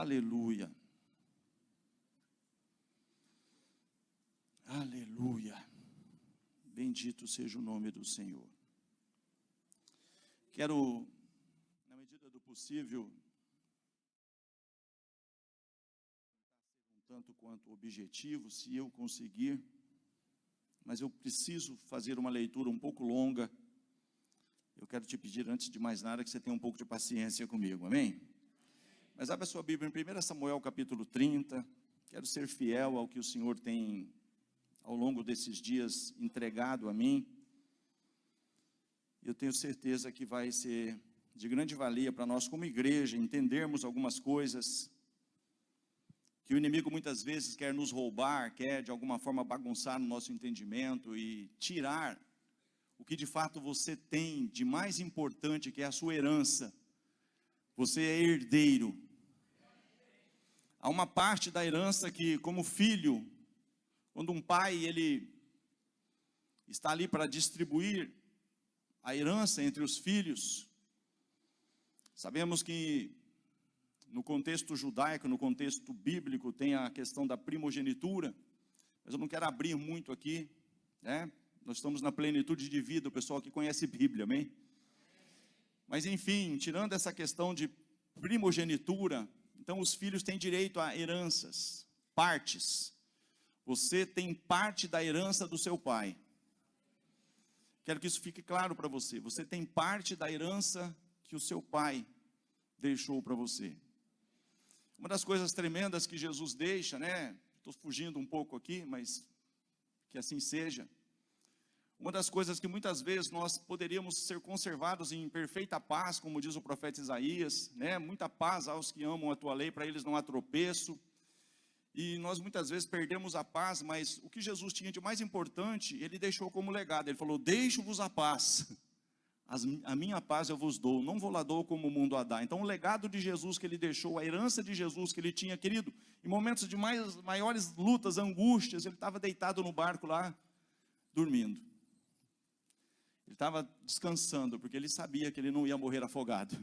Aleluia. Aleluia. Bendito seja o nome do Senhor. Quero, na medida do possível, um tanto quanto objetivo, se eu conseguir, mas eu preciso fazer uma leitura um pouco longa. Eu quero te pedir, antes de mais nada, que você tenha um pouco de paciência comigo, amém? Mas abra a sua Bíblia em 1 Samuel capítulo 30, quero ser fiel ao que o Senhor tem, ao longo desses dias, entregado a mim. Eu tenho certeza que vai ser de grande valia para nós como igreja, entendermos algumas coisas que o inimigo muitas vezes quer nos roubar, quer de alguma forma bagunçar no nosso entendimento e tirar o que de fato você tem de mais importante, que é a sua herança. Você é herdeiro. Há uma parte da herança que, como filho, quando um pai ele está ali para distribuir a herança entre os filhos, sabemos que no contexto judaico, no contexto bíblico, tem a questão da primogenitura, mas eu não quero abrir muito aqui, né? Nós estamos na plenitude de vida, o pessoal que conhece Bíblia, amém? Mas enfim, tirando essa questão de primogenitura, então os filhos têm direito a heranças, partes. Você tem parte da herança do seu pai. Quero que isso fique claro para você. Você tem parte da herança que o seu pai deixou para você. Uma das coisas tremendas que Jesus deixa, né? Estou fugindo um pouco aqui, mas que assim seja. Uma das coisas que muitas vezes nós poderíamos ser conservados em perfeita paz, como diz o profeta Isaías, né? Muita paz aos que amam a tua lei, para eles não há tropeço. E nós muitas vezes perdemos a paz, mas o que Jesus tinha de mais importante, ele deixou como legado. Ele falou: deixo-vos a paz, a minha paz eu vos dou, não vou lá dou como o mundo a dá. Então o legado de Jesus que ele deixou, a herança de Jesus que ele tinha, querido, em momentos de maiores lutas, angústias, ele estava deitado no barco lá, dormindo. Ele estava descansando, porque ele sabia que ele não ia morrer afogado.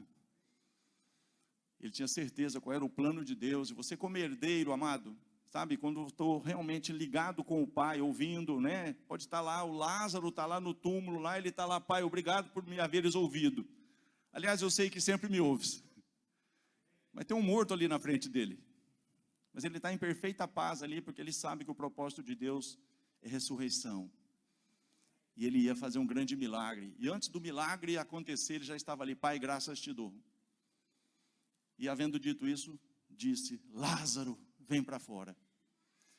Ele tinha certeza qual era o plano de Deus. E você como herdeiro, amado, sabe, quando estou realmente ligado com o Pai, ouvindo, né, pode estar lá, o Lázaro está lá no túmulo, lá ele está lá: Pai, obrigado por me haveres ouvido. Aliás, eu sei que sempre me ouves. Mas tem um morto ali na frente dele. Mas ele está em perfeita paz ali, porque ele sabe que o propósito de Deus é ressurreição. E ele ia fazer um grande milagre. E antes do milagre acontecer, ele já estava ali: Pai, graças te dou. E havendo dito isso, disse: Lázaro, vem para fora.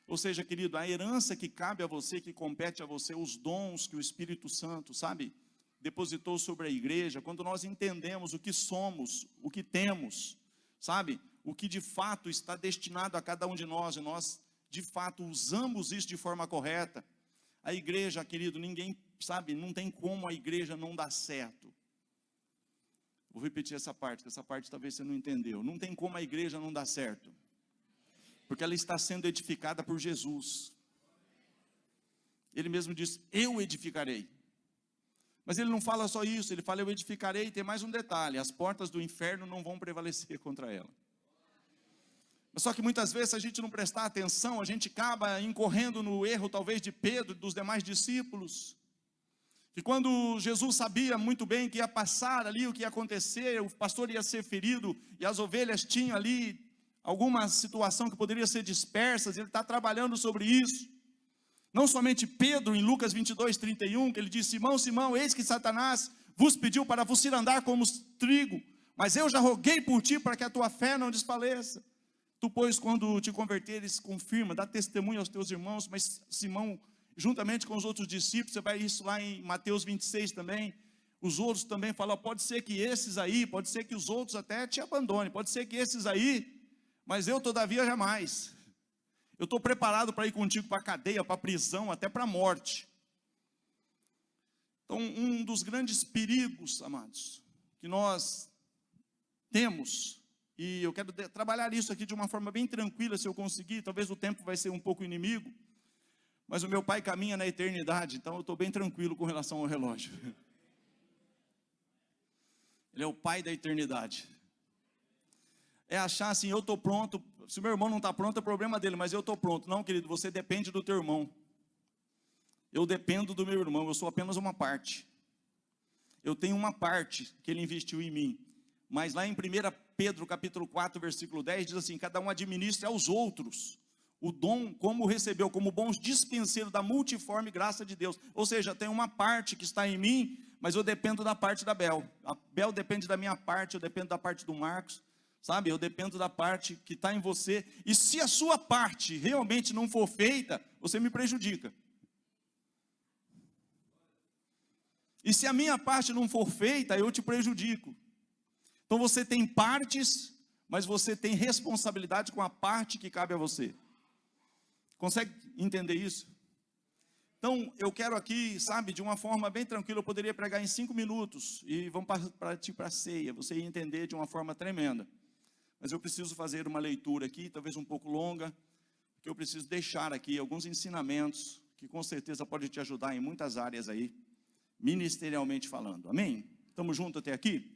Ou seja, querido, a herança que cabe a você, que compete a você, os dons que o Espírito Santo, sabe, depositou sobre a igreja, quando nós entendemos o que somos, o que temos, sabe, o que de fato está destinado a cada um de nós, e nós de fato usamos isso de forma correta, a igreja, querido, ninguém sabe, não tem como a igreja não dar certo. Vou repetir essa parte, que essa parte talvez você não entendeu. Não tem como a igreja não dar certo, porque ela está sendo edificada por Jesus. Ele mesmo disse: eu edificarei. Mas ele não fala só isso, ele fala: eu edificarei, e tem mais um detalhe: as portas do inferno não vão prevalecer contra ela. Mas só que muitas vezes, se a gente não prestar atenção, a gente acaba incorrendo no erro talvez de Pedro e dos demais discípulos, que quando Jesus sabia muito bem que ia passar ali, o que ia acontecer, o pastor ia ser ferido, e as ovelhas tinham ali alguma situação que poderia ser dispersas, ele está trabalhando sobre isso. Não somente Pedro, em Lucas 22:31, que ele diz: Simão, Simão, eis que Satanás vos pediu para vos ir andar como trigo, mas eu já roguei por ti para que a tua fé não desfaleça. Tu, pois, quando te converteres, confirma, dá testemunho aos teus irmãos. Mas Simão, juntamente com os outros discípulos, você vai isso lá em Mateus 26 também, os outros também falam: pode ser que esses aí, pode ser que os outros até te abandonem, pode ser que esses aí, mas eu todavia jamais. Eu estou preparado para ir contigo para a cadeia, para a prisão, até para a morte. Então, um dos grandes perigos, amados, que nós temos, e eu quero trabalhar isso aqui de uma forma bem tranquila, se eu conseguir, talvez o tempo vai ser um pouco inimigo, mas o meu pai caminha na eternidade, então eu estou bem tranquilo com relação ao relógio. Ele é o pai da eternidade. é achar assim, eu estou pronto, se o meu irmão não está pronto, é problema dele, mas eu estou pronto. Não, querido, você depende do teu irmão. Eu dependo do meu irmão, eu sou apenas uma parte. Eu tenho uma parte que ele investiu em mim. Mas lá em 1 Pedro, capítulo 4, versículo 10, diz assim, cada um administre aos outros o dom como recebeu, como bons dispenseiros da multiforme graça de Deus. Ou seja, tem uma parte que está em mim, mas eu dependo da parte da Bel. A Bel depende da minha parte, eu dependo da parte do Marcos, sabe? Eu dependo da parte que está em você. E se a sua parte realmente não for feita, você me prejudica. E se a minha parte não for feita, eu te prejudico. Então você tem partes, mas você tem responsabilidade com a parte que cabe a você. Consegue entender isso? Então, eu quero aqui, sabe, de uma forma bem tranquila, eu poderia pregar em 5 minutos, e vamos partir para a ceia, você ia entender de uma forma tremenda. Mas eu preciso fazer uma leitura aqui, talvez um pouco longa, porque eu preciso deixar aqui alguns ensinamentos, que com certeza pode te ajudar em muitas áreas aí, ministerialmente falando, amém? Estamos juntos até aqui?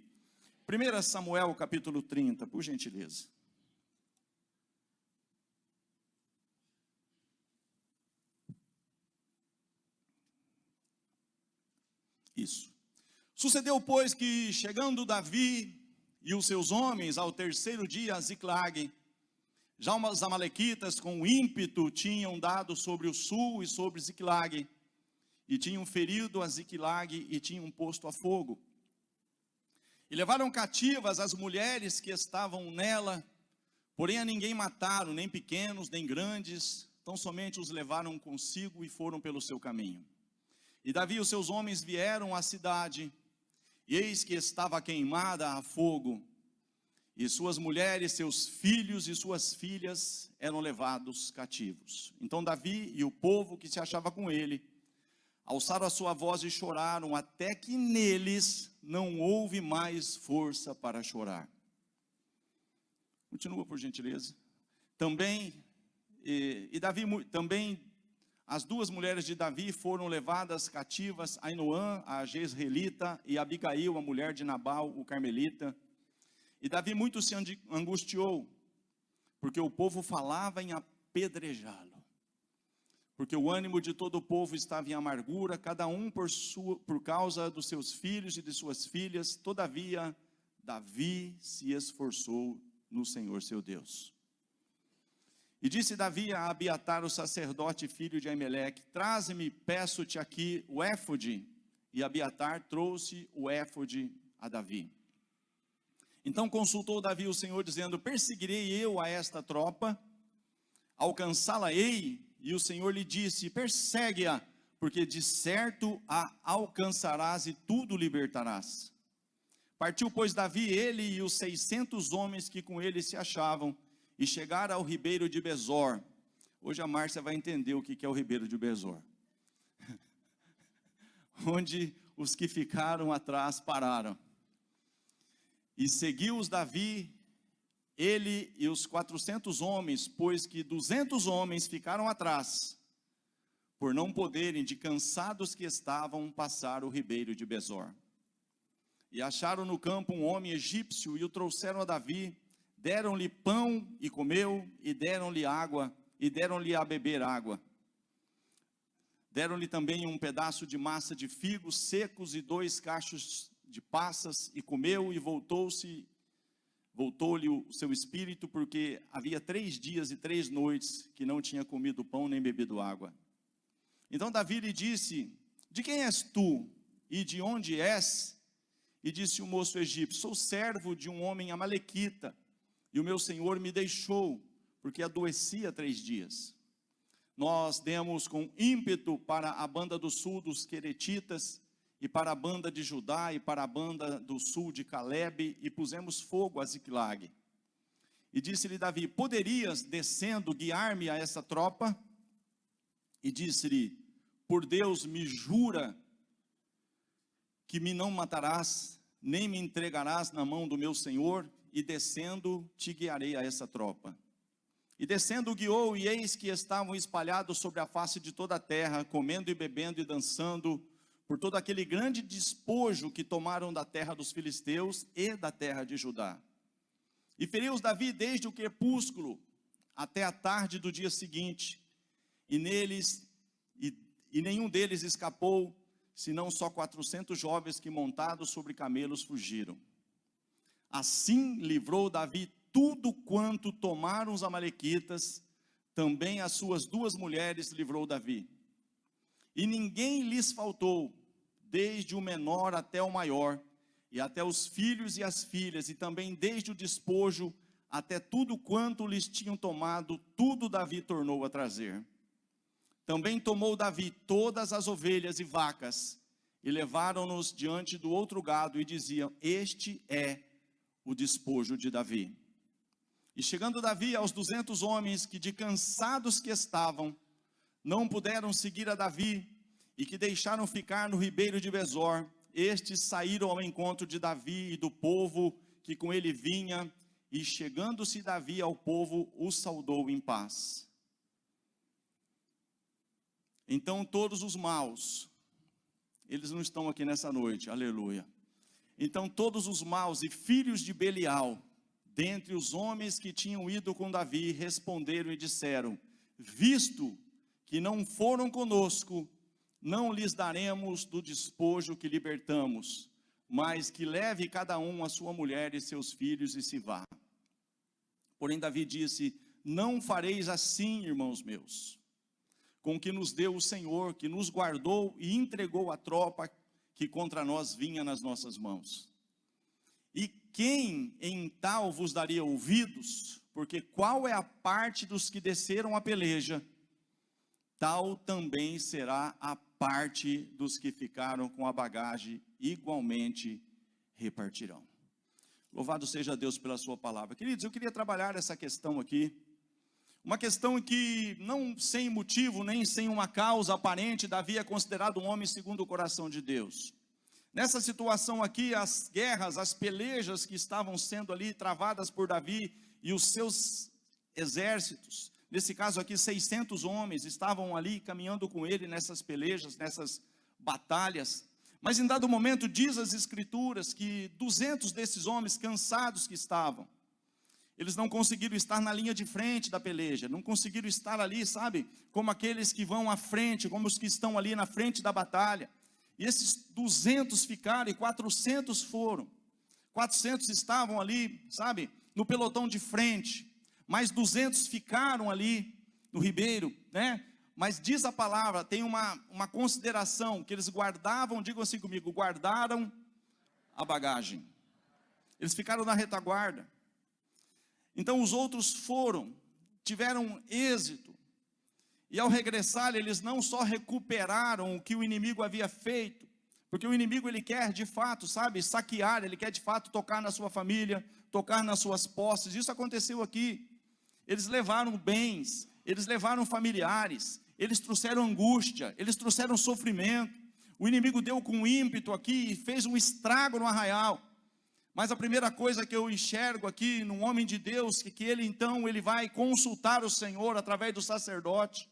1 Samuel capítulo 30, por gentileza. Isso. Sucedeu, pois, que chegando Davi e os seus homens ao terceiro dia a Ziclague, já os amalequitas com ímpeto tinham dado sobre o sul e sobre Ziclague, e tinham ferido a Ziclague e tinham posto a fogo. E levaram cativas as mulheres que estavam nela, porém a ninguém mataram, nem pequenos, nem grandes, tão somente os levaram consigo e foram pelo seu caminho. E Davi e os seus homens vieram à cidade, e eis que estava queimada a fogo, e suas mulheres, seus filhos e suas filhas eram levados cativos. Então Davi e o povo que se achava com ele, alçaram a sua voz e choraram, até que neles não houve mais força para chorar. Continua, por gentileza. Também as duas mulheres de Davi foram levadas cativas, Ainoã, a jezreelita, e Abigail, a mulher de Nabal, o carmelita. E Davi muito se angustiou, porque o povo falava em apedrejá-lo. Porque o ânimo de todo o povo estava em amargura, cada um por causa dos seus filhos e de suas filhas. Todavia, Davi se esforçou no Senhor seu Deus. E disse Davi a Abiatar, o sacerdote, filho de Aimeleque, traze-me, peço-te aqui o éfode. E Abiatar trouxe o éfode a Davi. Então consultou Davi o Senhor, dizendo, perseguirei eu a esta tropa, alcançá-la-ei? E o Senhor lhe disse, persegue-a, porque de certo a alcançarás e tudo libertarás. Partiu, pois, Davi, ele e os 600 homens que com ele se achavam, e chegaram ao ribeiro de Besor. Hoje a Márcia vai entender o que é o ribeiro de Besor. Onde os que ficaram atrás pararam. E seguiu-os Davi, ele e os 400 homens, pois que 200 homens ficaram atrás, por não poderem, de cansados que estavam, passar o ribeiro de Besor. E acharam no campo um homem egípcio, e o trouxeram a Davi, deram-lhe pão e comeu, e deram-lhe água, e deram-lhe a beber água. Deram-lhe também um pedaço de massa de figos secos e 2 cachos de passas, e comeu, e voltou-lhe o seu espírito, porque havia 3 dias e 3 noites que não tinha comido pão nem bebido água. Então Davi lhe disse, de quem és tu, e de onde és? E disse o moço egípcio, sou servo de um homem amalequita, e o meu senhor me deixou, porque adoecia 3 dias. Nós demos com ímpeto para a banda do sul dos queretitas, e para a banda de Judá, e para a banda do sul de Calebe, e pusemos fogo a Ziclague. E disse-lhe Davi, poderias, descendo, guiar-me a essa tropa? E disse-lhe, por Deus me jura, que me não matarás, nem me entregarás na mão do meu senhor, e descendo te guiarei a essa tropa. E descendo guiou, e eis que estavam espalhados sobre a face de toda a terra, comendo e bebendo e dançando, por todo aquele grande despojo que tomaram da terra dos filisteus e da terra de Judá. E feriu-os Davi desde o crepúsculo até a tarde do dia seguinte, e nenhum deles escapou, senão só 400 jovens que montados sobre camelos fugiram. Assim livrou Davi tudo quanto tomaram os amalequitas, também as suas 2 mulheres livrou Davi. E ninguém lhes faltou, desde o menor até o maior, e até os filhos e as filhas, e também desde o despojo até tudo quanto lhes tinham tomado, tudo Davi tornou a trazer. Também tomou Davi todas as ovelhas e vacas, e levaram-nos diante do outro gado, e diziam: este é o despojo de Davi. E chegando Davi aos 200 homens, que de cansados que estavam, não puderam seguir a Davi, e que deixaram ficar no ribeiro de Besor, estes saíram ao encontro de Davi e do povo que com ele vinha, e chegando-se Davi ao povo, o saudou em paz. Então todos os maus, eles não estão aqui nessa noite, aleluia. Então todos os maus e filhos de Belial, dentre os homens que tinham ido com Davi, responderam e disseram: visto que não foram conosco, não lhes daremos do despojo que libertamos, mas que leve cada um a sua mulher e seus filhos e se vá. Porém Davi disse: não fareis assim, irmãos meus, com que nos deu o Senhor, que nos guardou e entregou a tropa que contra nós vinha nas nossas mãos. E quem em tal vos daria ouvidos? Porque qual é a parte dos que desceram a peleja, tal também será a parte dos que ficaram com a bagagem, igualmente repartirão. Louvado seja Deus pela sua palavra. Queridos, eu queria trabalhar essa questão aqui, uma questão em que, não sem motivo, nem sem uma causa aparente, Davi é considerado um homem segundo o coração de Deus. Nessa situação aqui, as guerras, as pelejas que estavam sendo ali travadas por Davi e os seus exércitos, nesse caso aqui 600 homens estavam ali caminhando com ele nessas pelejas, nessas batalhas. Mas em dado momento diz as escrituras que 200 desses homens cansados que estavam, eles não conseguiram estar na linha de frente da peleja, não conseguiram estar ali, sabe, como aqueles que vão à frente, como os que estão ali na frente da batalha. E esses 200 ficaram e 400 foram. 400 estavam ali, sabe, no pelotão de frente, mas 200 ficaram ali no ribeiro, né? Mas diz a palavra, tem uma consideração, que eles guardavam, digam assim comigo, guardaram a bagagem. Eles ficaram na retaguarda. Então os outros foram, tiveram êxito. E ao regressar, eles não só recuperaram o que o inimigo havia feito, porque o inimigo ele quer de fato, sabe, saquear, ele quer de fato tocar na sua família, tocar nas suas posses. Isso aconteceu aqui. Eles levaram bens, eles levaram familiares, eles trouxeram angústia, eles trouxeram sofrimento. O inimigo deu com ímpeto aqui e fez um estrago no arraial. Mas a primeira coisa que eu enxergo aqui num homem de Deus, que ele então ele vai consultar o Senhor através do sacerdote.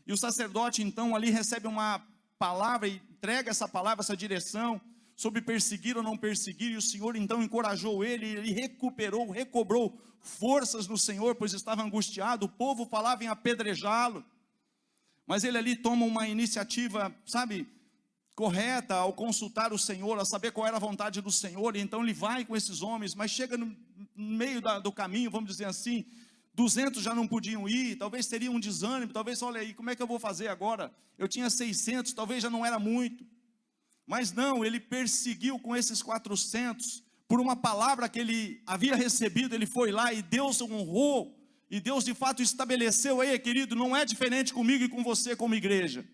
E o sacerdote então ali recebe uma palavra e entrega essa palavra, essa direção sobre perseguir ou não perseguir. E o Senhor então encorajou ele recuperou, recobrou forças no Senhor, pois estava angustiado. O povo falava em apedrejá-lo, mas ele ali toma uma iniciativa, sabe, correta ao consultar o Senhor, a saber qual era a vontade do Senhor. E então ele vai com esses homens, mas chega no meio do caminho, vamos dizer assim, 200 já não podiam ir, talvez teria um desânimo, talvez, olha aí, como é que eu vou fazer agora? Eu tinha 600, talvez já não era muito. Mas não, ele perseguiu com esses 400, por uma palavra que ele havia recebido, ele foi lá e Deus honrou, e Deus de fato estabeleceu aí, querido, não é diferente comigo e com você como igreja.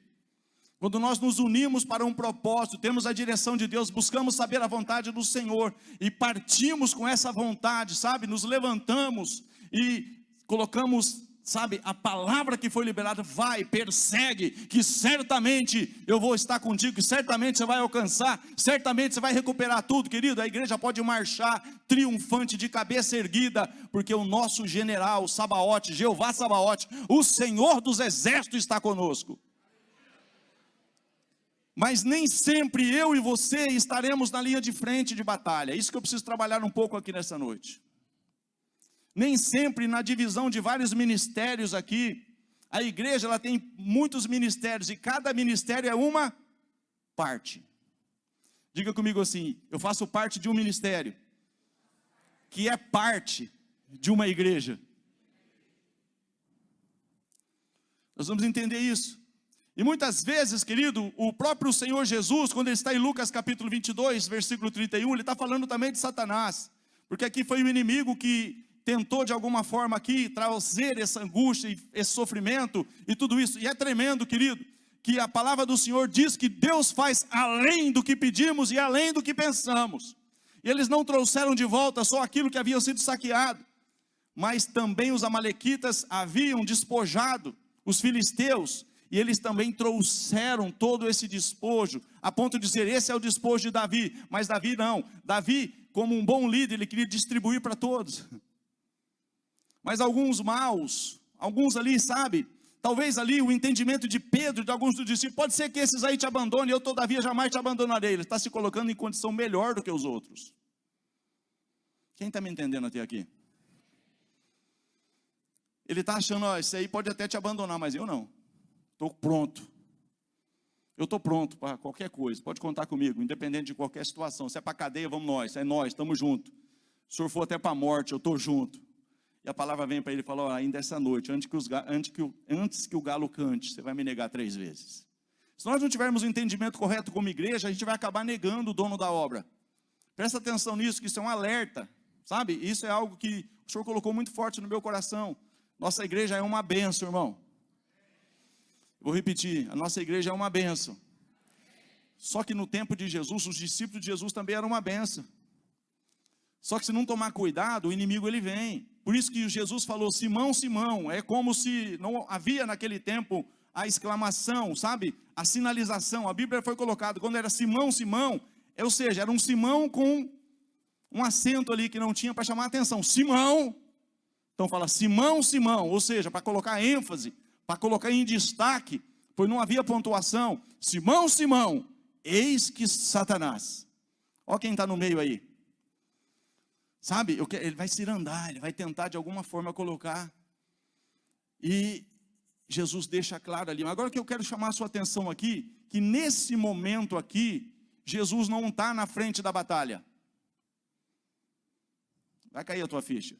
Quando nós nos unimos para um propósito, temos a direção de Deus, buscamos saber a vontade do Senhor, e partimos com essa vontade, sabe, nos levantamos e colocamos, sabe, a palavra que foi liberada, vai, persegue, que certamente eu vou estar contigo, que certamente você vai alcançar, certamente você vai recuperar tudo, querido. A igreja pode marchar triunfante, de cabeça erguida, porque o nosso general Sabaote, Jeová Sabaote, o Senhor dos exércitos está conosco. Mas nem sempre eu e você estaremos na linha de frente de batalha. Isso que eu preciso trabalhar um pouco aqui nessa noite. Nem sempre na divisão de vários ministérios aqui, a igreja ela tem muitos ministérios e cada ministério é uma parte. Diga comigo assim: eu faço parte de um ministério que é parte de uma igreja. Nós vamos entender isso. E muitas vezes, querido, o próprio Senhor Jesus, quando ele está em Lucas capítulo 22, versículo 31, ele está falando também de Satanás, porque aqui foi o inimigo que tentou de alguma forma aqui trazer essa angústia, esse sofrimento e tudo isso. E é tremendo, querido, que a palavra do Senhor diz que Deus faz além do que pedimos e além do que pensamos. E eles não trouxeram de volta só aquilo que havia sido saqueado, mas também os amalequitas haviam despojado os filisteus, e eles também trouxeram todo esse despojo, a ponto de dizer: esse é o despojo de Davi. Mas Davi não, Davi como um bom líder, ele queria distribuir para todos. Mas alguns maus, alguns ali, sabe, talvez ali o entendimento de Pedro, de alguns dos discípulos, pode ser que esses aí te abandonem, eu todavia jamais te abandonarei. Ele está se colocando em condição melhor do que os outros. Quem está me entendendo até aqui? Ele está achando: ó, esse aí pode até te abandonar, mas eu não. Estou pronto. Eu estou pronto para qualquer coisa. Pode contar comigo, independente de qualquer situação. Se é para a cadeia, vamos nós. É nós, estamos juntos. Se o senhor for até para a morte, eu estou junto. E a palavra vem para ele e fala: ó, ainda essa noite, antes que o galo cante, você vai me negar 3 vezes. Se nós não tivermos o entendimento correto como igreja, a gente vai acabar negando o dono da obra. Presta atenção nisso, que isso é um alerta. Sabe, isso é algo que o Senhor colocou muito forte no meu coração. Nossa igreja é uma bênção, irmão. Vou repetir: a nossa igreja é uma bênção. Só que no tempo de Jesus, os discípulos de Jesus também eram uma bênção. Só que se não tomar cuidado, o inimigo ele vem. Por isso que Jesus falou: Simão, Simão. É como se não havia naquele tempo a exclamação, sabe? A sinalização. A Bíblia foi colocada quando era Simão, Simão. Ou seja, era um Simão com um acento ali que não tinha para chamar a atenção. Simão. Então fala Simão, Simão. Ou seja, para colocar ênfase, para colocar em destaque, pois não havia pontuação. Simão, Simão, eis que Satanás. Olha quem está no meio aí. Sabe, ele vai se irandar, ele vai tentar de alguma forma colocar. E Jesus deixa claro ali. Agora que eu quero chamar a sua atenção aqui, que nesse momento aqui, Jesus não está na frente da batalha. Vai cair a tua ficha.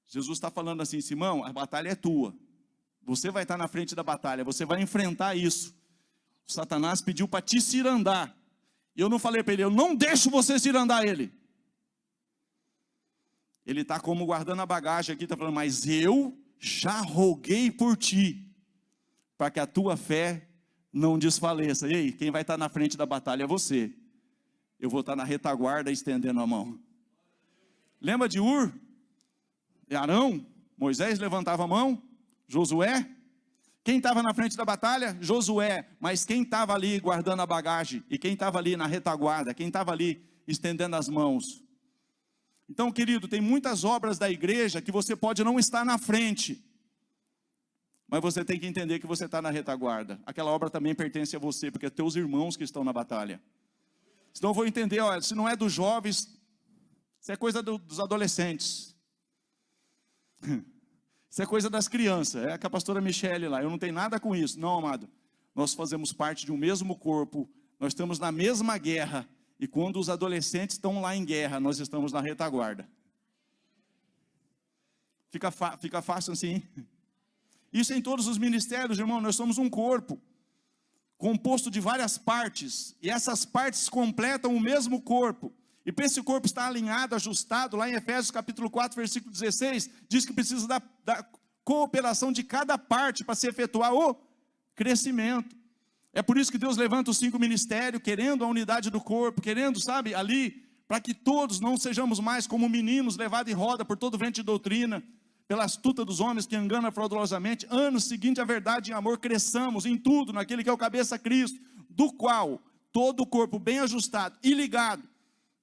Jesus está falando assim: Simão, a batalha é tua. Você vai estar na frente da batalha, você vai enfrentar isso. O Satanás pediu para te cirandar. E eu não falei para ele: eu não deixo você cirandar ele. Ele está como guardando a bagagem aqui, está falando: mas eu já roguei por ti, para que a tua fé não desfaleça. E aí, quem vai estar na frente da batalha é você. Eu vou estar na retaguarda estendendo a mão. Lembra de Ur? E Arão? Moisés levantava a mão? Josué? Quem estava na frente da batalha? Josué. Mas quem estava ali guardando a bagagem? E quem estava ali na retaguarda? Quem estava ali estendendo as mãos? Então, querido, tem muitas obras da igreja que você pode não estar na frente, mas você tem que entender que você está na retaguarda. Aquela obra também pertence a você, porque é teus irmãos que estão na batalha. Senão eu vou entender: olha, se não é dos jovens, isso é coisa dos adolescentes. Isso é coisa das crianças. É com a pastora Michele lá. Eu não tenho nada com isso. Não, amado. Nós fazemos parte de um mesmo corpo. Nós estamos na mesma guerra. E quando os adolescentes estão lá em guerra, nós estamos na retaguarda. Fica fácil assim? Isso em todos os ministérios, irmão. Nós somos um corpo composto de várias partes. E essas partes completam o mesmo corpo. E para esse corpo estar alinhado, ajustado, lá em Efésios capítulo 4, versículo 16, diz que precisa da cooperação de cada parte para se efetuar o crescimento. É por isso que Deus levanta os 5 ministérios, querendo a unidade do corpo, querendo, sabe, ali, para que todos não sejamos mais como meninos levados em roda por todo vento de doutrina, pela astuta dos homens que enganam fraudulosamente. Ano seguinte, a verdade e amor, cresçamos em tudo, naquele que é o cabeça Cristo, do qual todo o corpo bem ajustado e ligado,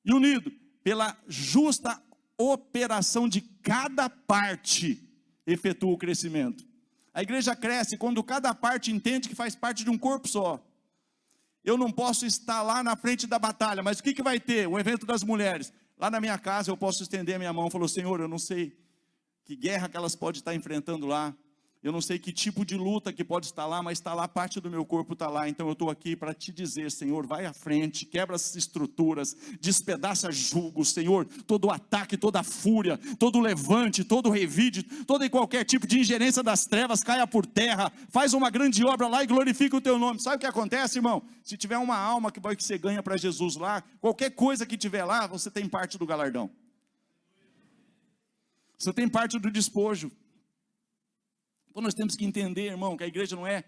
e unido pela justa operação de cada parte, efetua o crescimento. A igreja cresce quando cada parte entende que faz parte de um corpo só. Eu não posso estar lá na frente da batalha, mas o que vai ter? O evento das mulheres. Lá na minha casa eu posso estender a minha mão e falar: Senhor, eu não sei que guerra que elas podem estar enfrentando lá. Eu não sei que tipo de luta que pode estar lá, mas está lá, parte do meu corpo está lá. Então eu estou aqui para te dizer, Senhor, vai à frente, quebra as estruturas, despedaça julgos, Senhor, todo ataque, toda fúria, todo levante, todo revide, todo e qualquer tipo de ingerência das trevas caia por terra, faz uma grande obra lá e glorifica o teu nome. Sabe o que acontece, irmão? Se tiver uma alma que você ganha para Jesus lá, qualquer coisa que tiver lá, você tem parte do galardão. Você tem parte do despojo. Então nós temos que entender, irmão, que a igreja não é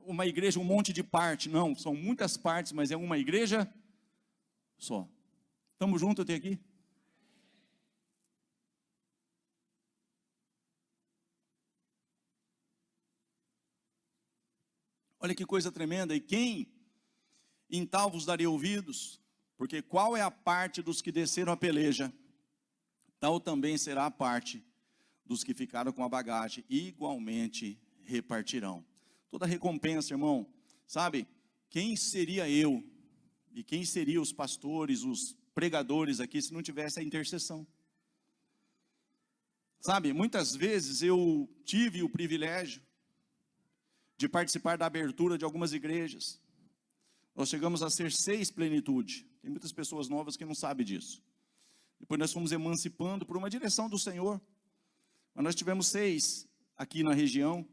uma igreja, um monte de parte, não, são muitas partes, mas é uma igreja só. Estamos juntos até aqui? Olha que coisa tremenda, e quem em tal vos daria ouvidos? Porque qual é a parte dos que desceram a peleja? Tal também será a parte dos que ficaram com a bagagem, igualmente repartirão. Toda recompensa, irmão, sabe, quem seria eu, e quem seriam os pastores, os pregadores aqui, se não tivesse a intercessão? Sabe, muitas vezes eu tive o privilégio de participar da abertura de algumas igrejas. Nós chegamos a ser 6 plenitude, tem muitas pessoas novas que não sabem disso. Depois nós fomos emancipando por uma direção do Senhor, mas nós tivemos 6 aqui na região,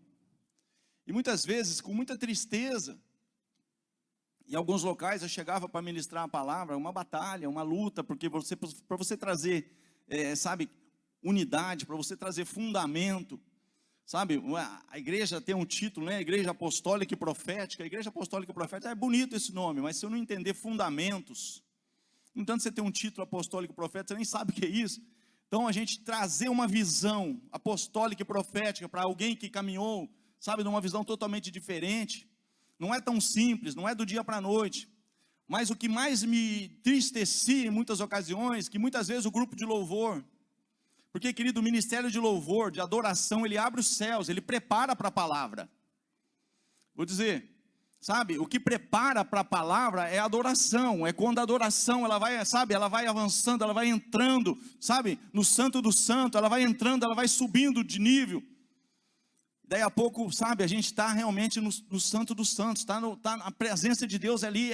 e muitas vezes com muita tristeza, em alguns locais eu chegava para ministrar a palavra, uma batalha, uma luta, porque para você trazer, sabe, unidade, para você trazer fundamento, sabe, a igreja tem um título, né, Igreja Apostólica e Profética. A Igreja Apostólica e Profética, é bonito esse nome, mas se eu não entender fundamentos, no entanto você tem um título apostólico e profético, você nem sabe o que é isso. Então a gente trazer uma visão apostólica e profética para alguém que caminhou, sabe, numa visão totalmente diferente, não é tão simples, não é do dia para a noite. Mas o que mais me entristecia em muitas ocasiões, que muitas vezes o grupo de louvor, porque, querido, o ministério de louvor, de adoração, ele abre os céus, ele prepara para a palavra. Vou dizer, sabe, o que prepara para a palavra é a adoração, é quando a adoração, ela vai, sabe, ela vai avançando, ela vai entrando, sabe, no santo do santo, ela vai entrando, ela vai subindo de nível. Daí a pouco, sabe, a gente está realmente no santo dos santos, está na presença de Deus ali,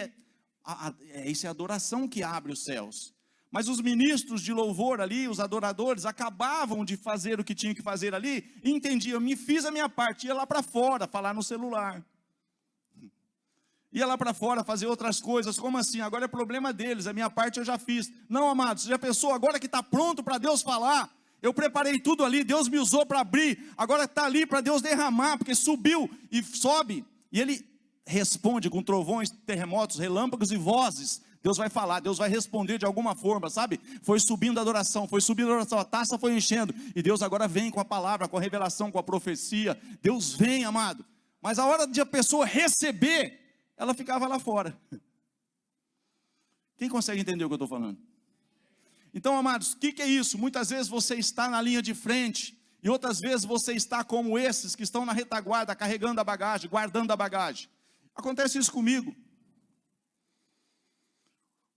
isso é a adoração que abre os céus. Mas os ministros de louvor ali, os adoradores, acabavam de fazer o que tinham que fazer ali, e entendiam, me fiz a minha parte, ia lá para fora, falar no celular. Ia lá para fora fazer outras coisas, como assim? Agora é problema deles, a minha parte eu já fiz. Não, amados, você já pensou, agora que está pronto para Deus falar, eu preparei tudo ali, Deus me usou para abrir, agora está ali para Deus derramar, porque subiu e sobe, e Ele responde com trovões, terremotos, relâmpagos e vozes. Deus vai falar, Deus vai responder de alguma forma, sabe? Foi subindo a adoração, a taça foi enchendo, e Deus agora vem com a palavra, com a revelação, com a profecia. Deus vem, amado, mas a hora de a pessoa receber, ela ficava lá fora. Quem consegue entender o que eu estou falando? Então, amados, o que é isso? Muitas vezes você está na linha de frente, e outras vezes você está como esses que estão na retaguarda, carregando a bagagem, guardando a bagagem. Acontece isso comigo.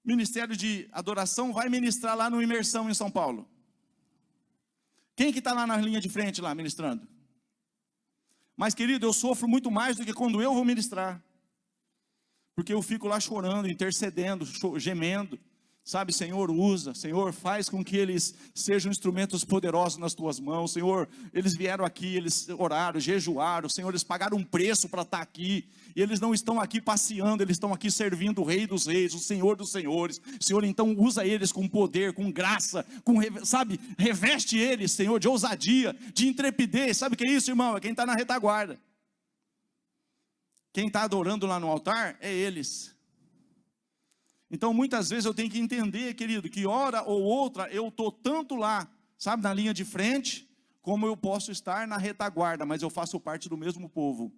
Ministério de adoração vai ministrar lá no Imersão em São Paulo. Quem que está lá na linha de frente lá ministrando? Mas, querido, eu sofro muito mais do que quando eu vou ministrar, porque eu fico lá chorando, intercedendo, gemendo, sabe, Senhor, usa, Senhor, faz com que eles sejam instrumentos poderosos nas tuas mãos, Senhor. Eles vieram aqui, eles oraram, jejuaram, Senhor, eles pagaram um preço para estar aqui, e eles não estão aqui passeando, eles estão aqui servindo o Rei dos Reis, o Senhor dos Senhores. Senhor, então usa eles com poder, com graça, sabe, reveste eles, Senhor, de ousadia, de intrepidez. Sabe o que é isso, irmão? É quem está na retaguarda. Quem está adorando lá no altar é eles. Então muitas vezes eu tenho que entender, querido, que hora ou outra eu estou tanto lá, sabe, na linha de frente, como eu posso estar na retaguarda, mas eu faço parte do mesmo povo.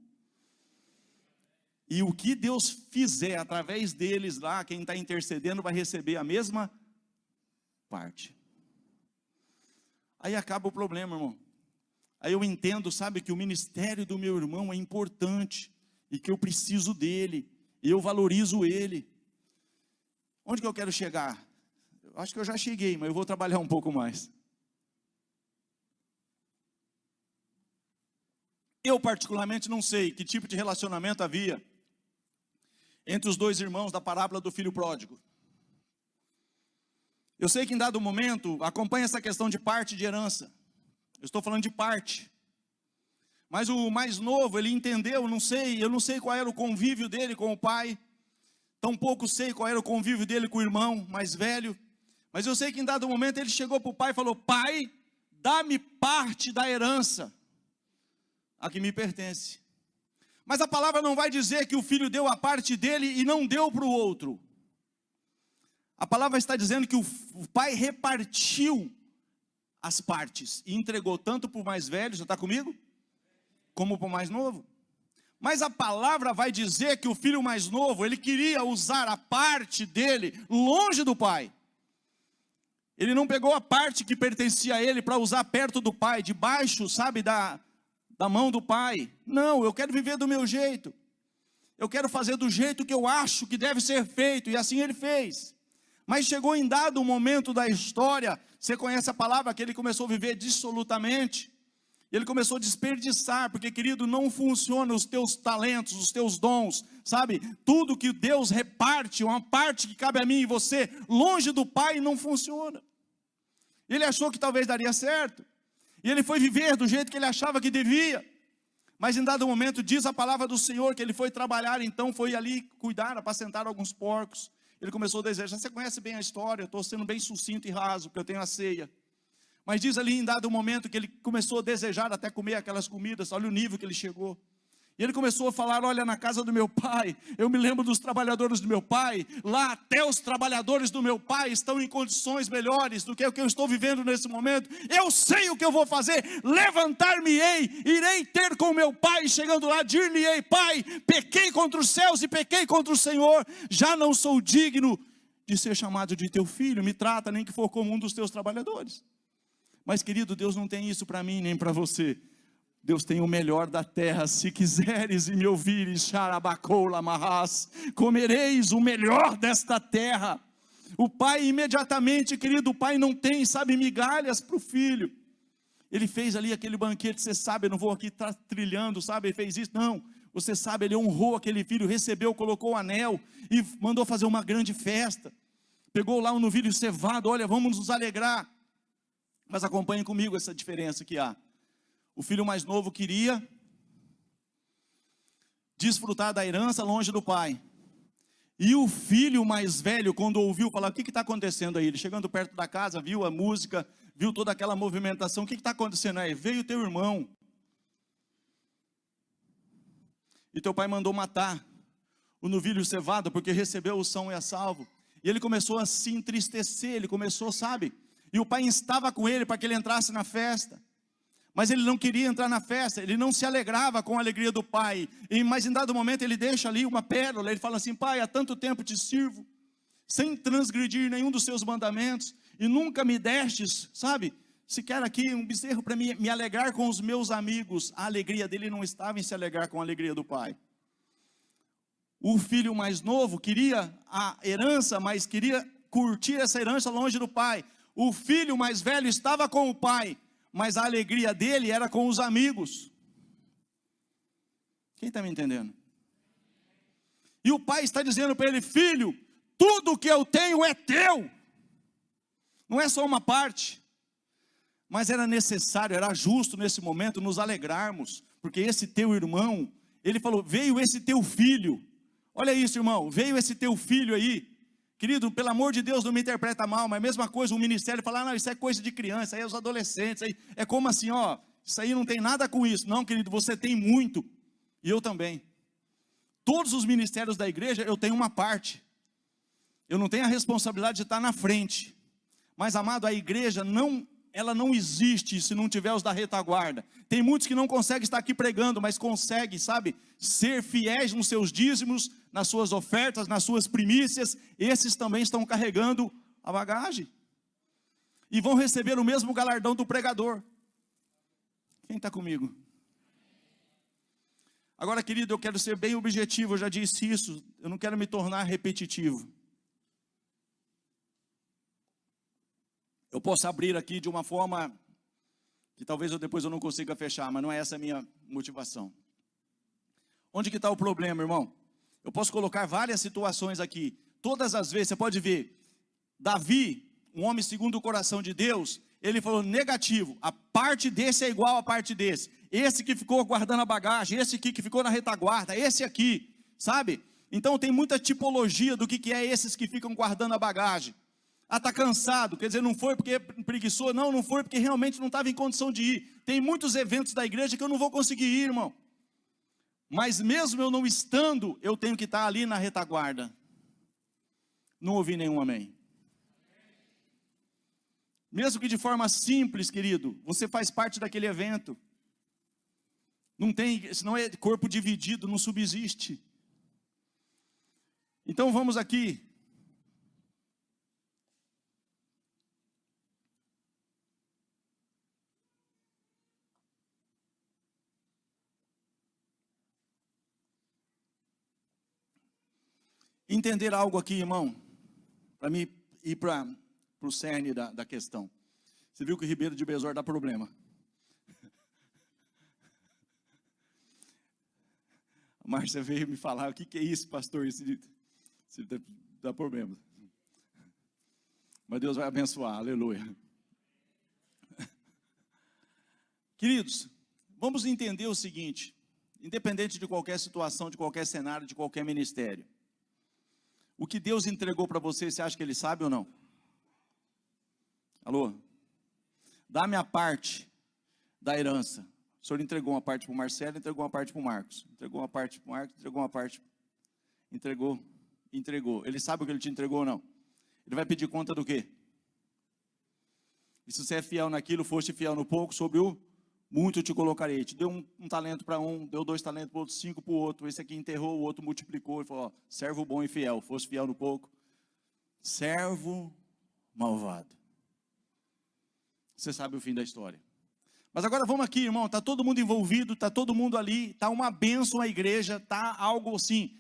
E o que Deus fizer através deles lá, quem está intercedendo vai receber a mesma parte. Aí acaba o problema, irmão. Aí eu entendo, sabe, que o ministério do meu irmão é importante, e que eu preciso dele, e eu valorizo ele. Onde que eu quero chegar? Eu acho que eu já cheguei, mas eu vou trabalhar um pouco mais. Eu particularmente não sei que tipo de relacionamento havia entre os dois irmãos da parábola do filho pródigo. Eu sei que em dado momento, acompanha essa questão de parte de herança. Eu estou falando de parte. Mas o mais novo, ele entendeu, eu não sei qual era o convívio dele com o pai. Tampouco sei qual era o convívio dele com o irmão mais velho. Mas eu sei que em dado momento ele chegou para o pai e falou: pai, dá-me parte da herança a que me pertence. Mas a palavra não vai dizer que o filho deu a parte dele e não deu para o outro. A palavra está dizendo que o pai repartiu as partes e entregou tanto para o mais velho, já está comigo? Como para o mais novo. Mas a palavra vai dizer que o filho mais novo, ele queria usar a parte dele longe do pai. Ele não pegou a parte que pertencia a ele para usar perto do pai, debaixo, sabe, da mão do pai. Não, eu quero viver do meu jeito. Eu quero fazer do jeito que eu acho que deve ser feito. E assim ele fez. Mas chegou em dado momento da história, você conhece a palavra, que ele começou a viver dissolutamente. Ele começou a desperdiçar, porque, querido, não funciona os teus talentos, os teus dons, sabe? Tudo que Deus reparte, uma parte que cabe a mim e você, longe do Pai, não funciona. Ele achou que talvez daria certo, e ele foi viver do jeito que ele achava que devia. Mas em dado momento, diz a palavra do Senhor, que ele foi trabalhar, então foi ali cuidar, apacentar alguns porcos. Ele começou a desejar. Você conhece bem a história, eu estou sendo bem sucinto e raso, porque eu tenho a ceia. Mas diz ali em dado momento que ele começou a desejar até comer aquelas comidas. Olha o nível que ele chegou. E ele começou a falar: olha, na casa do meu pai, eu me lembro dos trabalhadores do meu pai. Lá até os trabalhadores do meu pai estão em condições melhores do que o que eu estou vivendo nesse momento. Eu sei o que eu vou fazer. Levantar-me-ei, irei ter com meu pai. Chegando lá, dir-lhe-ei: pai, pequei contra os céus e pequei contra o Senhor. Já não sou digno de ser chamado de teu filho. Me trata nem que for como um dos teus trabalhadores. Mas, querido, Deus não tem isso para mim nem para você. Deus tem o melhor da terra. Se quiseres e me ouvires, xarabacoula marrás, comereis o melhor desta terra. O pai imediatamente, querido, o pai não tem, sabe, migalhas para o filho. Ele fez ali aquele banquete, você sabe, eu não vou aqui estar trilhando, sabe, ele fez isso, não. Você sabe, ele honrou aquele filho, recebeu, colocou o anel e mandou fazer uma grande festa. Pegou lá um novilho cevado, olha, vamos nos alegrar. Mas acompanhem comigo essa diferença que há. O filho mais novo queria desfrutar da herança longe do pai. E o filho mais velho, quando ouviu falar: o que está acontecendo aí? Ele chegando perto da casa, viu a música, viu toda aquela movimentação. O que está acontecendo aí? Veio teu irmão. E teu pai mandou matar o novilho cevado, porque recebeu o são e a salvo. E ele começou a se entristecer, ele começou, sabe... E o pai estava com ele para que ele entrasse na festa. Mas ele não queria entrar na festa, ele não se alegrava com a alegria do pai. Mas em dado momento ele deixa ali uma pérola, ele fala assim: pai, há tanto tempo te sirvo, sem transgredir nenhum dos seus mandamentos, e nunca me destes, sabe, sequer aqui um bezerro para me alegrar com os meus amigos. A alegria dele não estava em se alegrar com a alegria do pai. O filho mais novo queria a herança, mas queria curtir essa herança longe do pai. O filho mais velho estava com o pai, mas a alegria dele era com os amigos. Quem está me entendendo? E o pai está dizendo para ele: filho, tudo que eu tenho é teu. Não é só uma parte. Mas era necessário, era justo nesse momento nos alegrarmos, porque esse teu irmão, ele falou: veio esse teu filho. Olha isso, irmão, veio esse teu filho aí. Querido, pelo amor de Deus, não me interpreta mal, mas a mesma coisa, o ministério fala: não, isso é coisa de criança, isso aí é os adolescentes, aí é como assim, ó, isso aí não tem nada com isso. Não, querido, você tem muito, e eu também. Todos os ministérios da igreja, eu tenho uma parte. Eu não tenho a responsabilidade de estar na frente. Mas, amado, a igreja ela não existe se não tiver os da retaguarda. Tem muitos que não conseguem estar aqui pregando, mas conseguem, sabe, ser fiéis nos seus dízimos, nas suas ofertas, nas suas primícias. Esses também estão carregando a bagagem. E vão receber o mesmo galardão do pregador. Quem está comigo? Agora, querido, eu quero ser bem objetivo, eu já disse isso, eu não quero me tornar repetitivo. Eu posso abrir aqui de uma forma que talvez depois eu não consiga fechar, mas não é essa a minha motivação. Onde que está o problema, irmão? Eu posso colocar várias situações aqui. Todas as vezes, você pode ver, Davi, um homem segundo o coração de Deus, ele falou negativo, a parte desse é igual à parte desse. Esse que ficou guardando a bagagem, esse aqui que ficou na retaguarda, esse aqui, sabe? Então tem muita tipologia do que é esses que ficam guardando a bagagem. Ah, está cansado, quer dizer, não foi porque preguiçou, não foi porque realmente não estava em condição de ir. Tem muitos eventos da igreja que eu não vou conseguir ir, irmão. Mas mesmo eu não estando, eu tenho que estar ali na retaguarda. Não ouvi nenhum amém. Mesmo que de forma simples, querido, você faz parte daquele evento. Não tem, senão é corpo dividido, não subsiste. Então vamos aqui. Entender algo aqui, irmão, para mim ir para o cerne da questão. Você viu que o Ribeiro de Besor dá problema. A Márcia veio me falar, o que é isso, pastor? Isso dá problema. Mas Deus vai abençoar, aleluia. Queridos, vamos entender o seguinte, independente de qualquer situação, de qualquer cenário, de qualquer ministério. O que Deus entregou para você, você acha que Ele sabe ou não? Alô? Dá-me a parte da herança. O Senhor entregou uma parte para o Marcelo, entregou uma parte para o Marcos. Entregou uma parte para o Marcos, entregou uma parte. Entregou. Ele sabe o que Ele te entregou ou não? Ele vai pedir conta do quê? E se você é fiel naquilo, foste fiel no pouco, sobre o muito te colocarei. Te deu um talento para um, deu 2 talentos para o outro, 5 para o outro. Esse aqui enterrou, o outro multiplicou. Ele falou, ó, servo bom e fiel. Fosse fiel no pouco. Servo malvado. Você sabe o fim da história. Mas agora vamos aqui, irmão. Está todo mundo envolvido, está todo mundo ali. Está uma bênção a igreja, está algo assim.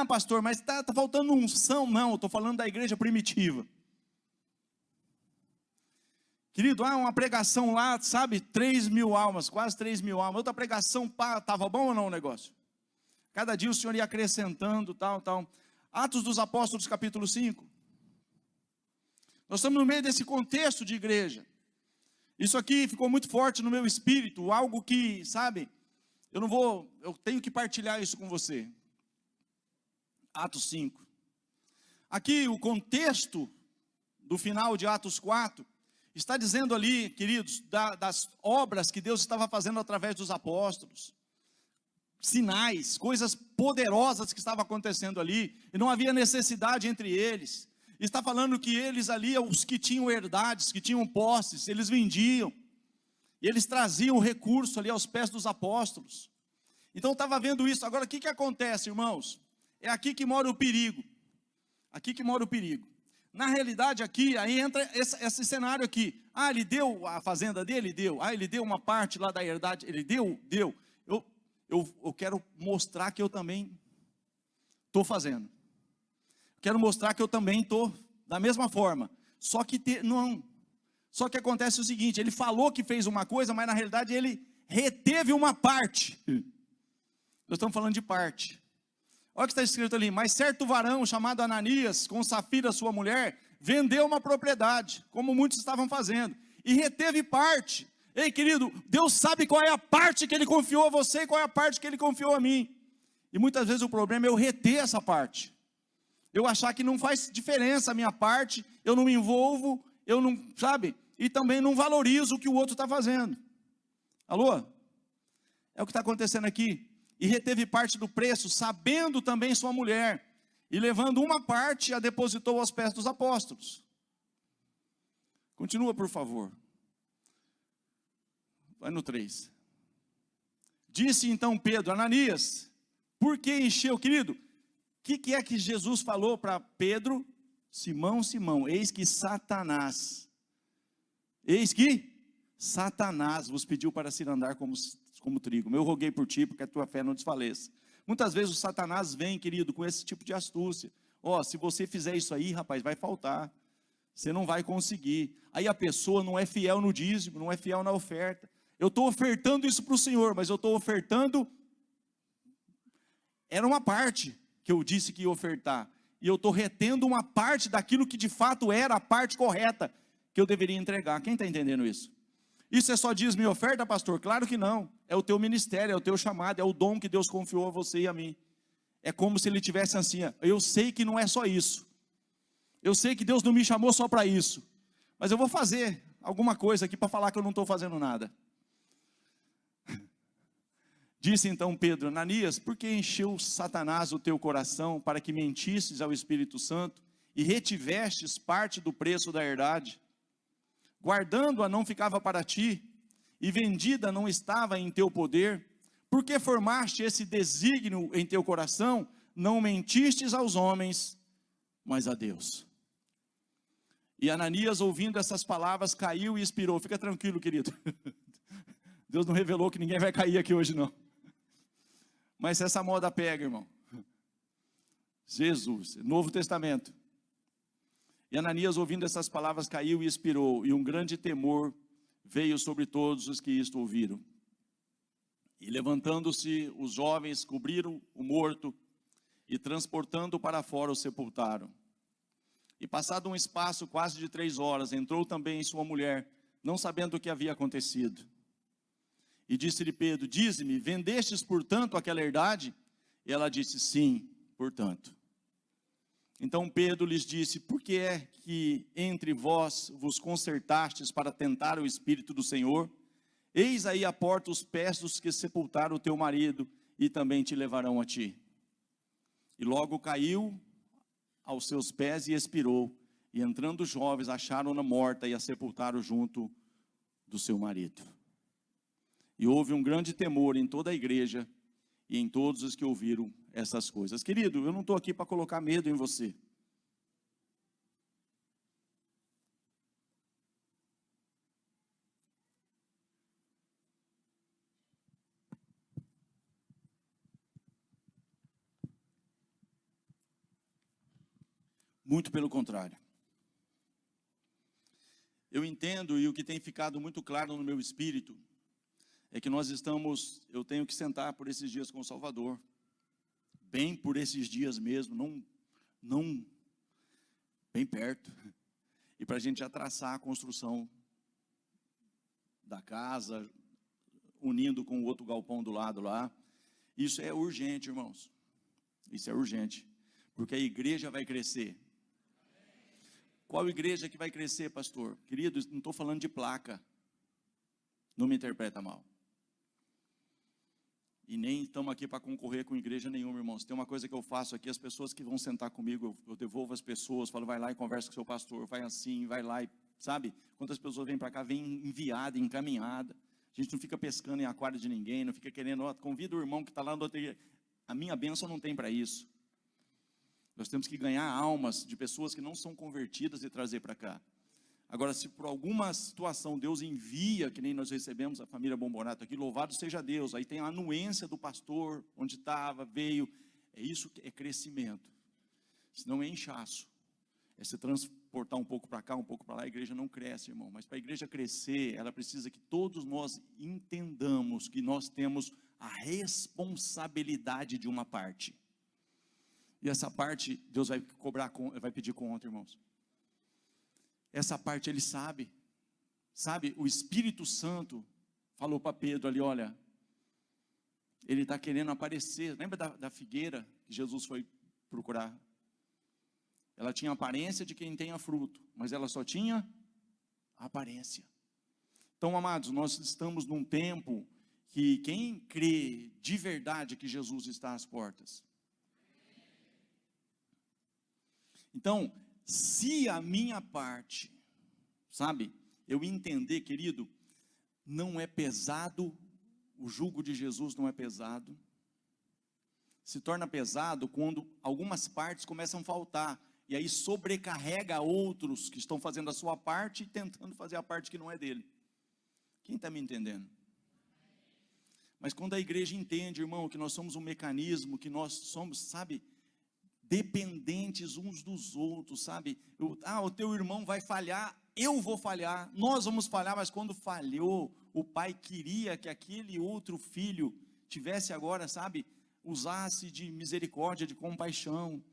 Pastor, mas está faltando unção. Não, eu estou falando da igreja primitiva. Querido, uma pregação lá, sabe, 3.000 almas, quase 3.000 almas. Outra pregação, estava bom ou não o negócio? Cada dia o Senhor ia acrescentando, tal. Atos dos Apóstolos, capítulo 5. Nós estamos no meio desse contexto de igreja. Isso aqui ficou muito forte no meu espírito, algo que, sabe, eu tenho que partilhar isso com você. Atos 5. Aqui o contexto do final de Atos 4, está dizendo ali, queridos, das obras que Deus estava fazendo através dos apóstolos. Sinais, coisas poderosas que estavam acontecendo ali. E não havia necessidade entre eles. Está falando que eles ali, os que tinham herdades, que tinham posses, eles vendiam. E eles traziam recurso ali aos pés dos apóstolos. Então estava vendo isso. Agora o que acontece, irmãos? É aqui que mora o perigo. Aqui que mora o perigo. Na realidade aqui, aí entra esse cenário aqui. Ele deu a fazenda dele? Deu. Ele deu uma parte lá da herdade? Ele deu? Deu. Eu quero mostrar que eu também estou fazendo. Quero mostrar que eu também estou da mesma forma. Só que não. Só que acontece o seguinte, ele falou que fez uma coisa, mas na realidade ele reteve uma parte. Nós estamos falando de parte. Olha o que está escrito ali, mas certo varão chamado Ananias, com Safira sua mulher, vendeu uma propriedade, como muitos estavam fazendo, e reteve parte. Ei querido, Deus sabe qual é a parte que Ele confiou a você, e qual é a parte que Ele confiou a mim. E muitas vezes o problema é eu reter essa parte. Eu achar que não faz diferença a minha parte, eu não me envolvo, eu não, sabe? E também não valorizo o que o outro está fazendo. Alô? É o que está acontecendo aqui. E reteve parte do preço, sabendo também sua mulher, e levando uma parte, a depositou aos pés dos apóstolos. Continua, por favor. Vai no 3. Disse então Pedro, Ananias, por que encheu, querido? O que é que Jesus falou para Pedro? Simão, Simão, eis que Satanás vos pediu para se andar como trigo. Eu roguei por ti, porque a tua fé não desfaleça. Muitas vezes o Satanás vem, querido, com esse tipo de astúcia. Se você fizer isso aí, rapaz, vai faltar. Você não vai conseguir. Aí a pessoa não é fiel no dízimo, não é fiel na oferta. Eu estou ofertando isso para o Senhor, mas eu estou ofertando, era uma parte que eu disse que ia ofertar, e eu estou retendo uma parte daquilo que de fato era a parte correta, que eu deveria entregar. Quem está entendendo isso? Isso é só dízimo e oferta, pastor? Claro que não. É o teu ministério, é o teu chamado, é o dom que Deus confiou a você e a mim. É como se ele tivesse assim, eu sei que não é só isso. Eu sei que Deus não me chamou só para isso. Mas eu vou fazer alguma coisa aqui para falar que eu não estou fazendo nada. Disse então Pedro: Ananias, por que encheu Satanás o teu coração para que mentisses ao Espírito Santo e retivestes parte do preço da herdade? Guardando-a não ficava para ti, e vendida não estava em teu poder? Por que formaste esse desígnio em teu coração? Não mentistes aos homens, mas a Deus. E Ananias, ouvindo essas palavras, caiu e expirou. Fica tranquilo, querido. Deus não revelou que ninguém vai cair aqui hoje, não. Mas essa moda pega, irmão. Jesus, Novo Testamento. E Ananias, ouvindo essas palavras, caiu e expirou, e um grande temor veio sobre todos os que isto ouviram. E levantando-se, os jovens cobriram o morto, e transportando para fora o sepultaram. E passado um espaço quase de 3 horas, entrou também sua mulher, não sabendo o que havia acontecido. E disse-lhe Pedro: dize-me, vendestes portanto aquela herdade? E ela disse: sim, portanto. Então Pedro lhes disse: por que é que entre vós vos concertastes para tentar o Espírito do Senhor? Eis aí à porta os pés dos que sepultaram o teu marido, e também te levarão a ti. E logo caiu aos seus pés e expirou. E entrando os jovens, acharam-na morta e a sepultaram junto do seu marido. E houve um grande temor em toda a igreja e em todos os que ouviram essas coisas. Querido, eu não estou aqui para colocar medo em você. Muito pelo contrário. Eu entendo, e o que tem ficado muito claro no meu espírito é que eu tenho que sentar por esses dias com o Salvador, bem por esses dias mesmo, não bem perto, e para a gente já traçar a construção da casa, unindo com o outro galpão do lado lá. Isso é urgente, irmãos, isso é urgente, porque a igreja vai crescer. Qual igreja que vai crescer, pastor? Querido, não estou falando de placa, não me interpreta mal. E nem estamos aqui para concorrer com igreja nenhuma, irmãos. Tem uma coisa que eu faço aqui: as pessoas que vão sentar comigo, eu devolvo as pessoas, falo, vai lá e conversa com o seu pastor, vai assim, vai lá, e sabe? Quantas pessoas vêm para cá, vêm enviada, encaminhada. A gente não fica pescando em aquário de ninguém, não fica querendo, convida o irmão que está lá no outro. A minha bênção não tem para isso. Nós temos que ganhar almas de pessoas que não são convertidas e trazer para cá. Agora, se por alguma situação Deus envia, que nem nós recebemos a família Bombonato aqui, louvado seja Deus, aí tem a anuência do pastor, onde estava, veio, isso que é crescimento, senão é inchaço, é se transportar um pouco para cá, um pouco para lá, a igreja não cresce, irmão. Mas para a igreja crescer, ela precisa que todos nós entendamos que nós temos a responsabilidade de uma parte, e essa parte Deus vai vai pedir conta, irmãos. Essa parte Ele sabe, o Espírito Santo falou para Pedro ali, olha, ele está querendo aparecer. Lembra da figueira que Jesus foi procurar? Ela tinha aparência de quem tenha fruto, mas ela só tinha aparência. Então, amados, nós estamos num tempo que quem crê de verdade que Jesus está às portas. Então, se a minha parte, sabe, eu entender, querido, não é pesado, o jugo de Jesus não é pesado, se torna pesado quando algumas partes começam a faltar, e aí sobrecarrega outros que estão fazendo a sua parte e tentando fazer a parte que não é dele. Quem está me entendendo? Mas quando a igreja entende, irmão, que nós somos um mecanismo, que nós somos, sabe, dependentes uns dos outros, sabe? O teu irmão vai falhar, eu vou falhar, nós vamos falhar, mas quando falhou, o pai queria que aquele outro filho tivesse agora, sabe, usasse de misericórdia, de compaixão.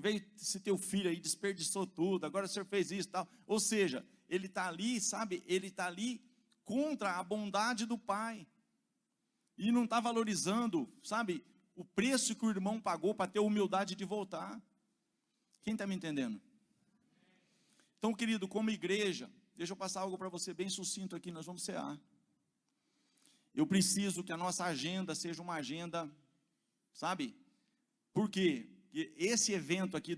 Veio esse teu filho aí, desperdiçou tudo, agora o senhor fez isso e tal. Ou seja, ele está ali, sabe, ele está ali contra a bondade do pai, e não está valorizando, sabe, o preço que o irmão pagou para ter a humildade de voltar. Quem está me entendendo? Então, querido, como igreja, deixa eu passar algo para você bem sucinto aqui, nós vamos cear. Eu preciso que a nossa agenda seja uma agenda, sabe? Por quê? Porque esse evento aqui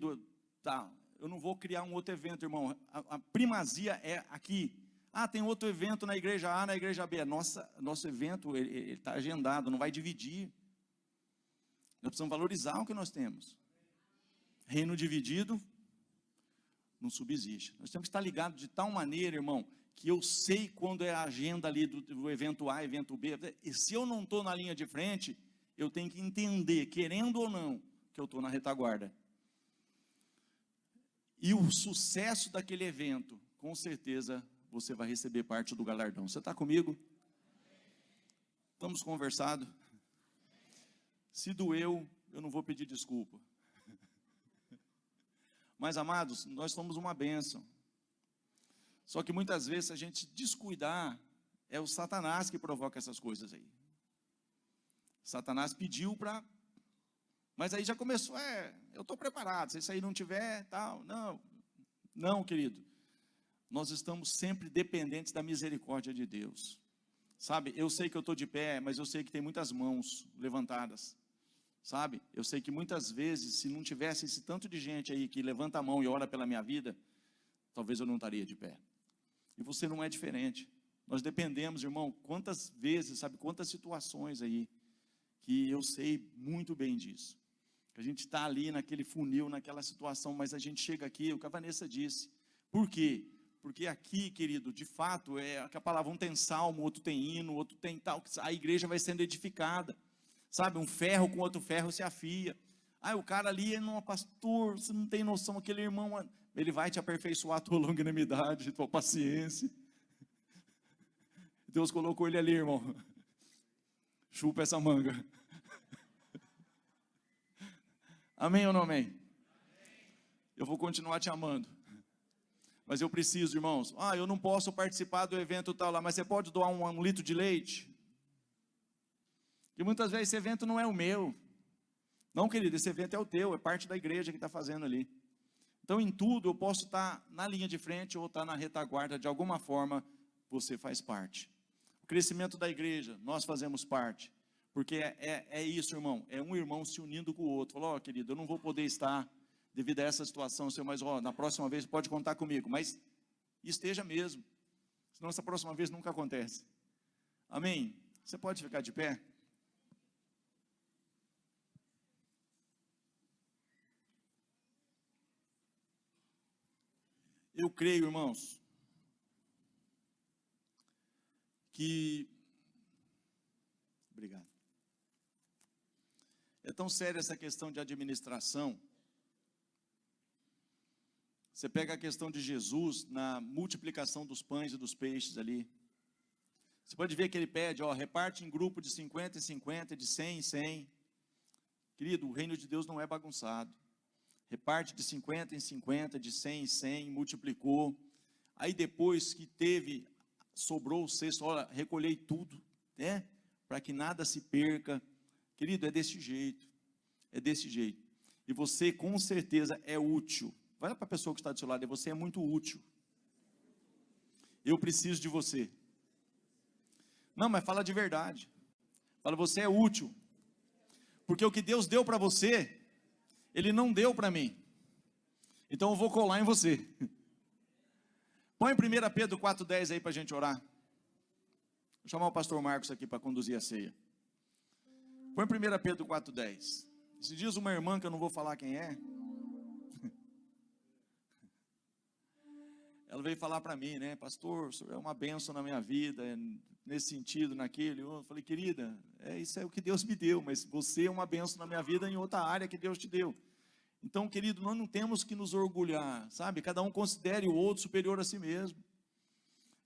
eu não vou criar um outro evento, irmão. A primazia é aqui. Tem outro evento na igreja A, na igreja B. Nosso evento, ele está agendado, não vai dividir. Nós precisamos valorizar o que nós temos. Reino dividido não subsiste. Nós temos que estar ligados de tal maneira, irmão, que eu sei quando é a agenda ali do evento A, evento B. E se eu não estou na linha de frente, eu tenho que entender, querendo ou não, que eu estou na retaguarda. E o sucesso daquele evento, com certeza, você vai receber parte do galardão. Você está comigo? Estamos conversando? Se doeu, eu não vou pedir desculpa. Mas, amados, nós somos uma bênção. Só que muitas vezes, se a gente descuidar, é o Satanás que provoca essas coisas aí. Satanás pediu para... Mas aí já começou, eu estou preparado, se isso aí não tiver, tal. Não, querido. Nós estamos sempre dependentes da misericórdia de Deus. Sabe, eu sei que eu estou de pé, mas eu sei que tem muitas mãos levantadas. Sabe, eu sei que muitas vezes, se não tivesse esse tanto de gente aí que levanta a mão e ora pela minha vida, talvez eu não estaria de pé. E você não é diferente. Nós dependemos, irmão, quantas vezes, sabe, quantas situações aí, que eu sei muito bem disso. Que a gente está ali naquele funil, naquela situação, mas a gente chega aqui, o que a Vanessa disse. Por quê? Porque aqui, querido, de fato, que a palavra, um tem salmo, outro tem hino, outro tem tal, a igreja vai sendo edificada. Sabe, um ferro com outro ferro se afia. O cara ali, não, pastor, você não tem noção, aquele irmão, ele vai te aperfeiçoar a tua longanimidade, a tua paciência. Deus colocou ele ali, irmão. Chupa essa manga. Amém ou não amém? Eu vou continuar te amando. Mas eu preciso, irmãos. Eu não posso participar do evento tal lá, mas você pode doar um litro de leite? E muitas vezes esse evento não é o meu. Não, querido, esse evento é o teu, é parte da igreja que está fazendo ali. Então, em tudo, eu posso estar na linha de frente ou estar na retaguarda, de alguma forma, você faz parte. O crescimento da igreja, nós fazemos parte. Porque é isso, irmão, é um irmão se unindo com o outro. Falou, querido, eu não vou poder estar devido a essa situação, mas na próxima vez pode contar comigo. Mas esteja mesmo, senão essa próxima vez nunca acontece. Amém? Você pode ficar de pé? Eu creio, irmãos, que... Obrigado. É tão séria essa questão de administração. Você pega a questão de Jesus na multiplicação dos pães e dos peixes ali. Você pode ver que ele pede, reparte em grupo de 50 em 50, de 100 em 100. Querido, o reino de Deus não é bagunçado. Reparte de 50 em 50, de 100 em 100, multiplicou. Aí depois que sobrou o cesto, recolhei tudo, né? Para que nada se perca. Querido, é desse jeito. É desse jeito. E você com certeza é útil. Vai para a pessoa que está do seu lado, você é muito útil. Eu preciso de você. Não, mas fala de verdade. Fala, você é útil. Porque o que Deus deu para você, Ele não deu para mim. Então eu vou colar em você. Põe 1 Pedro 4,10 aí para a gente orar. Vou chamar o pastor Marcos aqui para conduzir a ceia. Põe 1 Pedro 4,10. Se diz uma irmã que eu não vou falar quem é. Ela veio falar para mim, né? Pastor, o senhor é uma bênção na minha vida, nesse sentido, naquele. Eu falei, querida, isso é o que Deus me deu, mas você é uma bênção na minha vida em outra área que Deus te deu. Então, querido, nós não temos que nos orgulhar, sabe? Cada um considere o outro superior a si mesmo.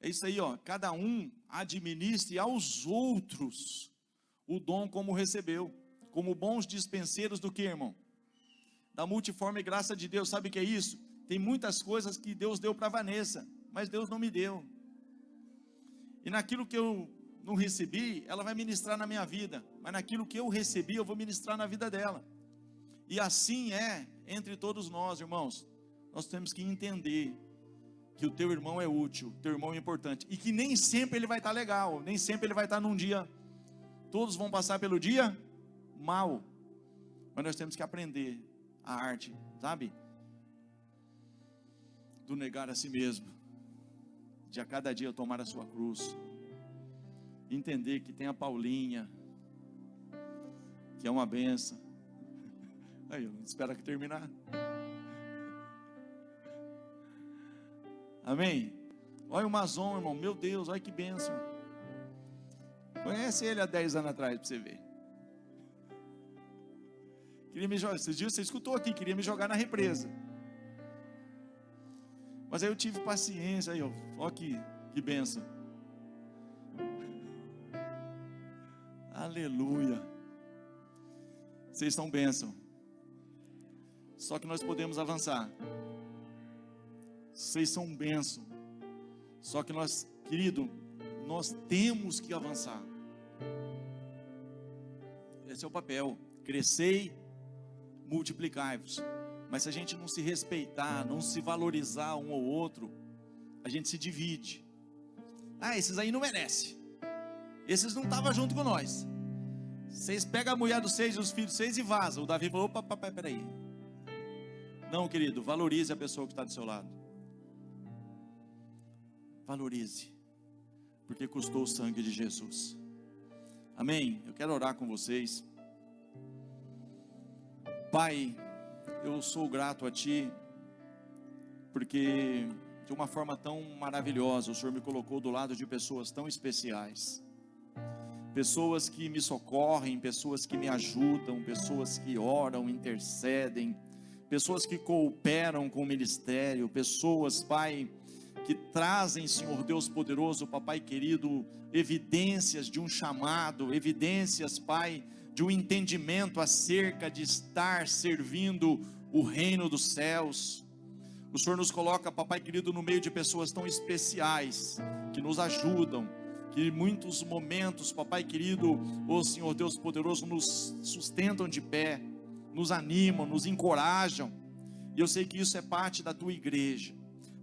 É isso aí, ó. Cada um administre aos outros o dom como recebeu, como bons dispenseiros do que, irmão? Da multiforme graça de Deus. Sabe o que é isso? Tem muitas coisas que Deus deu para Vanessa, mas Deus não me deu. E naquilo que eu não recebi, ela vai ministrar na minha vida. Mas naquilo que eu recebi, eu vou ministrar na vida dela. E assim é entre todos nós, irmãos. Nós temos que entender que o teu irmão é útil, o teu irmão é importante. E que nem sempre ele vai estar legal, nem sempre ele vai estar num dia. Todos vão passar pelo dia mal. Mas nós temos que aprender a arte, sabe? Do negar a si mesmo. De a cada dia tomar a sua cruz. Entender que tem a Paulinha, que é uma benção. Aí, eu não espero que terminar. Amém? Olha o Mazon, irmão, meu Deus, olha que bênção. Conhece ele há 10 anos atrás, para você ver. Queria me jogar, esses dias você escutou aqui, queria me jogar na represa. Mas aí eu tive paciência, aí ó, olha que bênção. Aleluia. Vocês são bênção. Só que nós podemos avançar. Vocês são bênção. Só que nós, querido, nós temos que avançar. Esse é o papel. Crescei, multiplicai-vos. Mas se a gente não se respeitar, não se valorizar um ou outro, a gente se divide. Ah, esses aí não merecem. Esses não estavam junto com nós. Vocês pegam a mulher dos 6 e os filhos dos 6 e vazam. O Davi falou, opa, peraí. Não, querido, valorize a pessoa que está do seu lado. Valorize. Porque custou o sangue de Jesus. Amém? Eu quero orar com vocês. Pai, eu sou grato a Ti, porque de uma forma tão maravilhosa o Senhor me colocou do lado de pessoas tão especiais. Pessoas que me socorrem, pessoas que me ajudam, pessoas que oram, intercedem, pessoas que cooperam com o ministério, pessoas, Pai, que trazem, Senhor Deus poderoso, Papai querido, evidências de um chamado, evidências, Pai, de um entendimento acerca de estar servindo o reino dos céus. O Senhor nos coloca, Papai querido, no meio de pessoas tão especiais, que nos ajudam, que em muitos momentos, Papai querido, ó Senhor Deus poderoso, nos sustentam de pé, nos animam, nos encorajam, e eu sei que isso é parte da Tua igreja.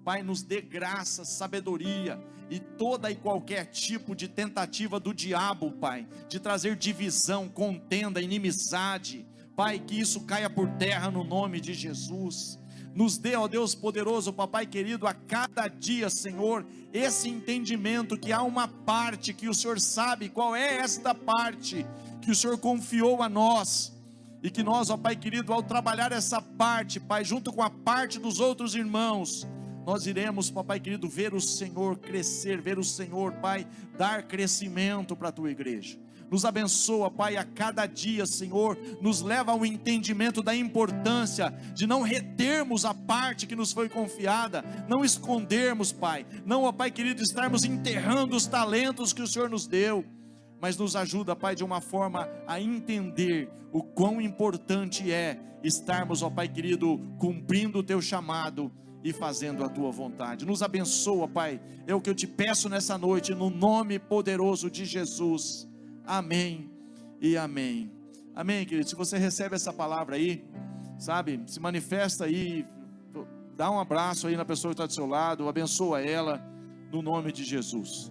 Pai, nos dê graça, sabedoria, e toda e qualquer tipo de tentativa do diabo, Pai, de trazer divisão, contenda, inimizade, Pai, que isso caia por terra no nome de Jesus. Nos dê, ó Deus poderoso, Papai querido, a cada dia, Senhor, esse entendimento que há uma parte que o Senhor sabe qual é esta parte que o Senhor confiou a nós, e que nós, ó Pai querido, ao trabalhar essa parte, Pai, junto com a parte dos outros irmãos, nós iremos, Papai querido, ver o Senhor crescer, ver o Senhor, Pai, dar crescimento para a Tua igreja. Nos abençoa, Pai, a cada dia, Senhor, nos leva ao entendimento da importância de não retermos a parte que nos foi confiada, não escondermos, Pai, não, ó Pai querido, estarmos enterrando os talentos que o Senhor nos deu, mas nos ajuda, Pai, de uma forma a entender o quão importante é estarmos, ó Pai querido, cumprindo o Teu chamado e fazendo a Tua vontade. Nos abençoa, Pai, é o que eu te peço nessa noite, no nome poderoso de Jesus. Amém e amém. Amém, querido. Se você recebe essa palavra aí, sabe, se manifesta aí, dá um abraço aí na pessoa que está do seu lado, abençoa ela, no nome de Jesus.